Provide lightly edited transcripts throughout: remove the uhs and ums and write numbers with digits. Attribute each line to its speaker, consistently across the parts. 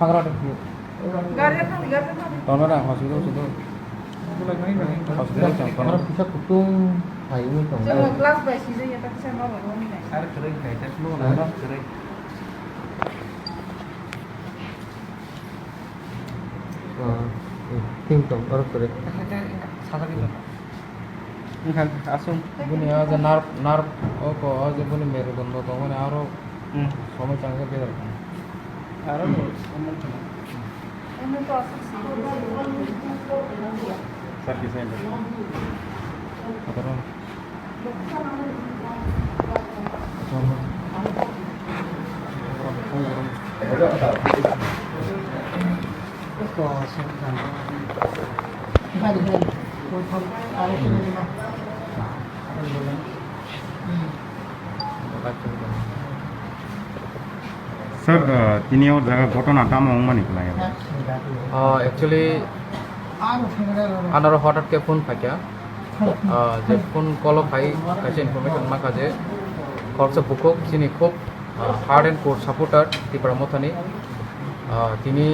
Speaker 1: Pangra de Tono na hospital situ. Hospital jam
Speaker 2: Orang bisa kutung hai ini dong.
Speaker 3: Jangan kelas baik sih ya tapi saya mau ngomong ini.
Speaker 1: ada kering kayak tes lu nah kering.
Speaker 2: Ting dong orang kere.
Speaker 1: Salah gitu. Ini kan asum bunyi aja narp oh aja bunyi মেরুদণ্ড তো মানে আরো সময় চাঙ্গে বের হবে আরো
Speaker 3: Ini tuh asik sih.
Speaker 1: Service centre সাধারণ
Speaker 4: Sir, ini और जगह घटना टाइम होंगे निकला है।
Speaker 1: एक्चुअली आनारो हठाৎ के फोन फाइका जे फोन कल फाइ कासे इनफरमेशन माखासे खरच बुकक चिनि खुब हार्ड एंड कोर सापोर्टार टिपरा मथानि तिनि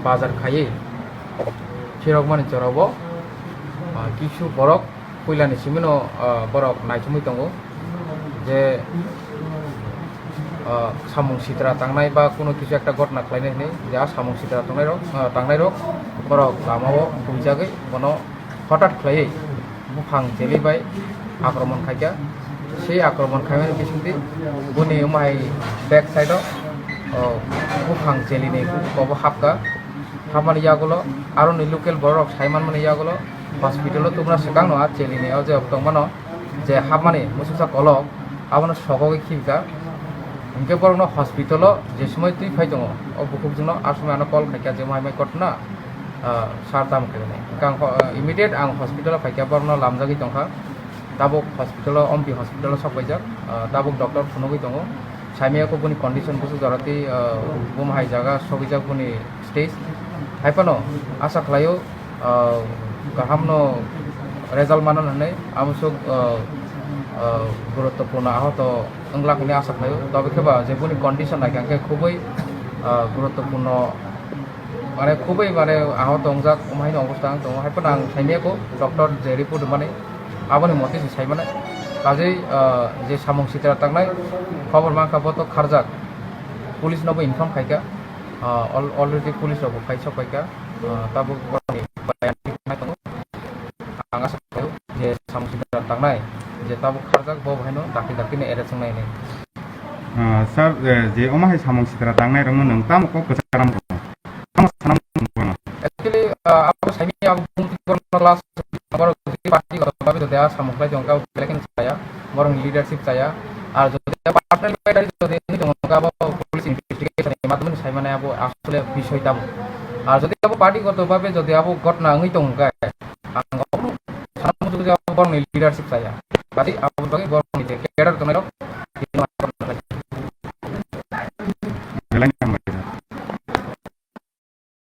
Speaker 1: बाजार खायै चिरक मानि चराव किछु बरक कयलानि सिमिनो बरक नायथुमै दङ जे सामुं सिद्रा थांनाय बा कोनो किछु एकटा घटना खालायनाय जे सामुं सिद्रा थांनाय रक बरक लामाव बुंजागै बनो हठाৎ खालायै बुफां चेलिबाय आक्रमण खायगा সেই আক্রমণ খাইমেন বিসুদি বুনি মাই ব্যাক সাইডও বুফাং চেলিনে কব হাপকা হামানি ইয়াগুলো আরো নি লোকাল বড়ক সাইমান মানে ইয়াগুলো হসপিটালও তোমরা সেকাং নয়া চেলিনে যে তংমানো যে হামানি মুসুসা কলক আবনো সককে খিবকা ইনকে বরনো হসপিটালও যে সময় তুই ফাই দङ ও বুকুক জন্য আর সময় আনো কল খাইকা যে মাই ঘটনা সার দাম খাইনে কাং ইমিডিয়েট আং হসপিটাল ফাইকা বরনো লামজাগি দংখা दाबुक हस्पिटल अम्पी हस्पिटल सबायजाक दाबुक डक्टर फुनगै दङ साइमियाको पनि कन्डिसन बुझु जराति बुमहाय जागा सगैजाक पनि स्टेज हाइपानो आशा खालायो गाहामनो रेजाल्ट मानन हनै आमसुक गुरुत्वपूर्ण आहत अंगलाखनि आशा खालायो तबेखेबा जे पनि कन्डिसन आके खुबै गुरुत्वपूर्ण माने खुबै माने आहत अंगजाक उमायनो अवस्था दङ हाइपानो आं साइमियाको डक्टर जे रिपोर्ट माने आबोनि मते साइमाने काजै जे सामुं सित्रा थांनाय खबर माखाबो तो खारजाक पुलिस नबो इनफर्म खायका अलरेडी पुलिस नबो खायसा खायका ताबो बरनि बायान दङ आं आसा खालायो जे सामुं सित्रा थांनाय जे ताबो खारजाक बो भाइनो दाखि दाखिने एरेस्ट संनायनि
Speaker 4: सर जे ओमाहाय सामुं सित्रा थांनाय रंग नों तामको कसाराम आम सानाम
Speaker 1: एक्चुअली आबो साइनि आबो क्लास नम्बर पार्टी गतभाবে যদি সামগ্রী জংকা বেলেকেন চায়া বরং লিডারশিপ চায়া আর যদি পার্সোনাল ব্যাটারি যদি জংকা পুলিশ ইনভেস্টিগেশন মাধ্যমে সাইমানে আবো আসলে বিষয়টা আর যদি আবো পার্টিগতভাবে যদি আবো ঘটনা হই দংকা আং সামগ্রী যদি আবো বরং লিডারশিপ চায়া বাদি আবো দগে বরং ক্যাডার তনাই